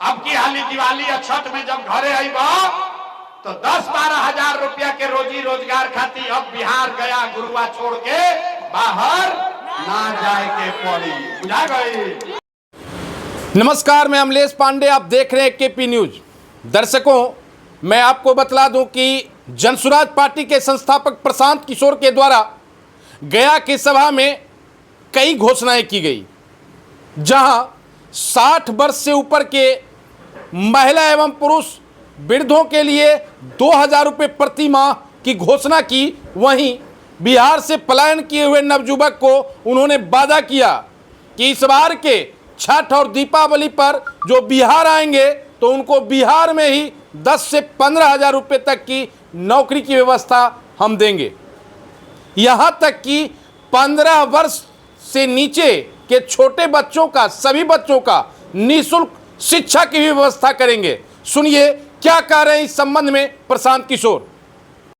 अब की हाली दिवाली या छठ में जब घरे आईबा तो 10-12 हजार रुपया के रोजी रोजगार खाती अब बिहार गया गुरुआ छोड़ के बाहर ना जाए के पड़ी। बुझा गई। नमस्कार, मैं अमलेश पांडे, आप देख रहे हैं केपी न्यूज। दर्शकों, मैं आपको बतला दूं कि जनसुराज पार्टी के संस्थापक प्रशांत किशोर के द्वारा गया की सभा में कई घोषणाएं की गई, जहां 60 वर्ष से ऊपर के महिला एवं पुरुष वृद्धों के लिए 2000 रुपये प्रति माह की घोषणा की। वहीं बिहार से पलायन किए हुए नवयुवक को उन्होंने वादा किया कि इस बार के छठ और दीपावली पर जो बिहार आएंगे तो उनको बिहार में ही 10 से 15 हजार रुपये तक की नौकरी की व्यवस्था हम देंगे। यहाँ तक कि 15 वर्ष से नीचे के छोटे बच्चों का, सभी बच्चों का निःशुल्क शिक्षा की भी व्यवस्था करेंगे। सुनिए क्या कह रहे हैं इस संबंध में प्रशांत किशोर।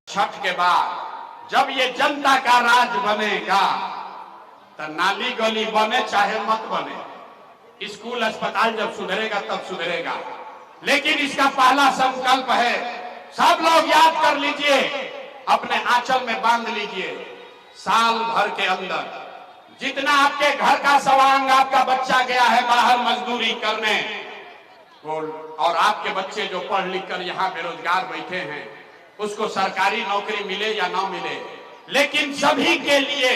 छठ के बाद जब ये जनता का राज बनेगा तो नाली गली बने चाहे मत बने, स्कूल अस्पताल जब सुधरेगा तब सुधरेगा। लेकिन इसका पहला संकल्प है, सब लोग याद कर लीजिए, अपने आंचल में बांध लीजिए, साल भर के अंदर जितना आपके घर का सवांग आपका बच्चा गया है बाहर मजदूरी करने, और आपके बच्चे जो पढ़ लिख कर यहाँ बेरोजगार बैठे हैं, उसको सरकारी नौकरी मिले या ना मिले, लेकिन सभी के लिए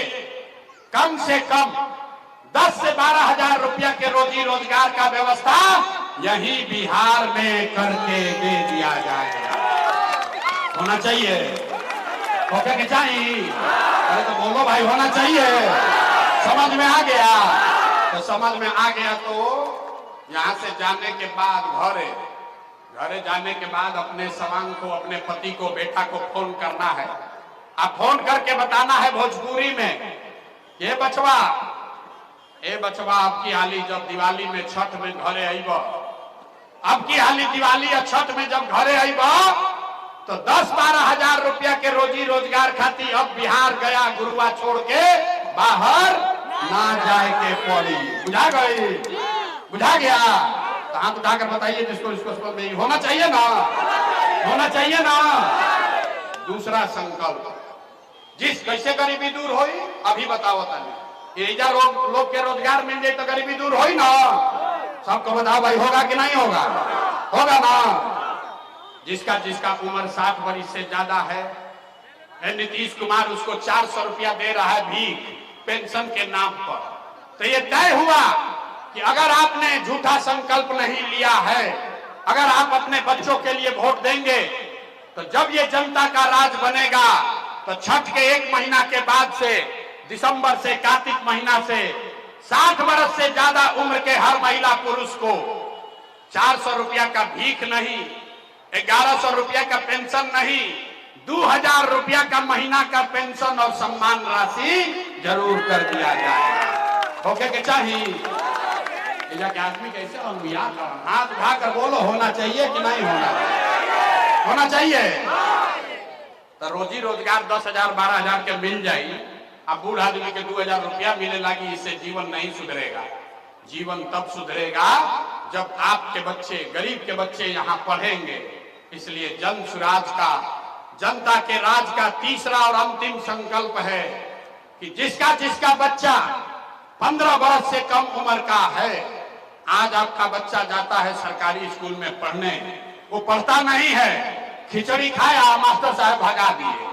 कम से कम 10 से 12 हजार रुपया के रोजी रोजगार का व्यवस्था यही बिहार में करके दे दिया जाएगा। होना चाहिए, होके के चाहिए। अरे तो बोलो भाई, होना चाहिए। समझ में आ गया? तो समझ में आ गया तो यहाँ से जाने के बाद घरे जाने के बाद अपने सवांग को, अपने पति को, बेटा को फोन करना है। आप फोन करके बताना है भोजपुरी में, ये बचवा अब की हाली जब दिवाली में छठ में घरे आईब, अब की हाली दिवाली या छठ में जब घरे आईब तो 10-12 हजार रुपया के रोजी रोजगार खाती अब बिहार गया गुरुआ छोड़ के बाहर ना जाए के पड़ी। बुझा गई? बुझा गया? तो हाथ उठाकर बताइए जिसको इसको नहीं होना चाहिए ना, होना चाहिए ना। दूसरा संकल्प, जिस कैसे गरीबी दूर होई अभी बताओ तानी, ये लोग के रोजगार मिल जाए तो गरीबी दूर होई ना। सबको बताओ भाई, होगा कि नहीं होगा? होगा ना। जिसका उम्र 60 वर्ष से ज्यादा है, नीतीश कुमार उसको 400 रुपया दे रहा है भीख पेंशन के नाम पर। तो ये तय हुआ कि अगर आपने झूठा संकल्प नहीं लिया है, अगर आप अपने बच्चों के लिए वोट देंगे तो जब ये जनता का राज बनेगा तो छठ के 1 महीना के बाद से, दिसंबर से, कार्तिक महीना से 60 वर्ष से ज्यादा उम्र के हर महिला पुरुष को 400 रुपया का भीख नहीं, 1100 रुपया का पेंशन नहीं, 2000 रुपया का महीना का पेंशन और सम्मान राशि जरूर कर दिया जाएगा। ओके के चाहिए? जाके आदमी कैसे हाथ उठाकर बोलो, होना चाहिए कि नहीं होना? होना चाहिए। तो रोजी रोजगार 10 हजार 12 हजार के मिल जाए, अब बूढ़ आदमी के 2000 रुपया मिले लगी, इससे जीवन नहीं सुधरेगा। जीवन तब सुधरेगा जब आपके बच्चे, गरीब के बच्चे यहाँ पढ़ेंगे। इसलिए जनसुराज का, जनता के राज का तीसरा और अंतिम संकल्प है कि जिसका बच्चा 15 वर्ष से कम उम्र का है, आज आपका बच्चा जाता है सरकारी स्कूल में पढ़ने, वो पढ़ता नहीं है, खिचड़ी खाया, मास्टर साहब भगा दिए।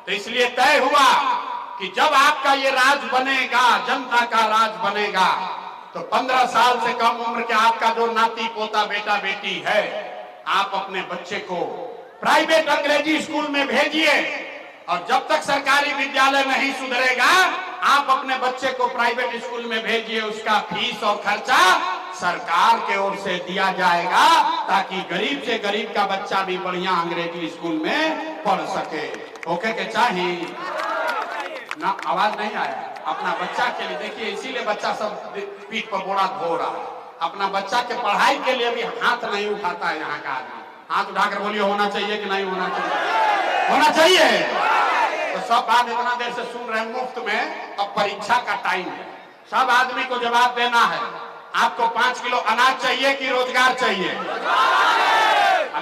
तो इसलिए तय हुआ कि जब आपका ये राज बनेगा, जनता का राज बनेगा, तो 15 साल से कम उम्र के आपका जो नाती पोता बेटा बेटी है, आप अपने बच्चे को प्राइवेट अंग्रेजी स्कूल में भेजिए। और जब तक सरकारी विद्यालय नहीं सुधरेगा, आप अपने बच्चे को प्राइवेट स्कूल में भेजिए, उसका फीस और खर्चा सरकार के ओर से दिया जाएगा, ताकि गरीब से गरीब का बच्चा भी बढ़िया अंग्रेजी स्कूल में पढ़ सके। ओके के चाहिए ना? आवाज नहीं आया? अपना बच्चा के लिए देखिए, इसीलिए बच्चा सब पीठ पर बोरा धो रहा है। अपना बच्चा के पढ़ाई के लिए भी हाथ नहीं उठाता है यहाँ का आदमी। हाथ उठाकर बोलिए, होना चाहिए कि नहीं होना चाहिए? होना चाहिए। तो सब बात इतना देर से सुन रहे हैं मुफ्त में, अब परीक्षा का टाइम है, सब आदमी को जवाब देना है। आपको 5 किलो अनाज चाहिए कि रोजगार चाहिए?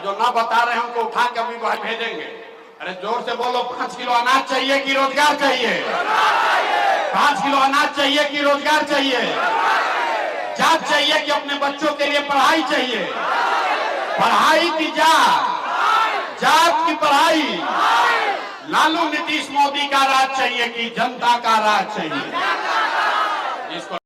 जो ना बता रहे हैं उनको उठा के अभी बाहर भेजेंगे। अरे जोर से बोलो, 5 किलो अनाज चाहिए कि रोजगार चाहिए? 5 किलो अनाज चाहिए कि रोजगार चाहिए? जात चाहिए कि अपने बच्चों के लिए पढ़ाई चाहिए? पढ़ाई की जात की पढ़ाई। लालू नीतीश मोदी का राज चाहिए कि जनता का राज चाहिए? इसको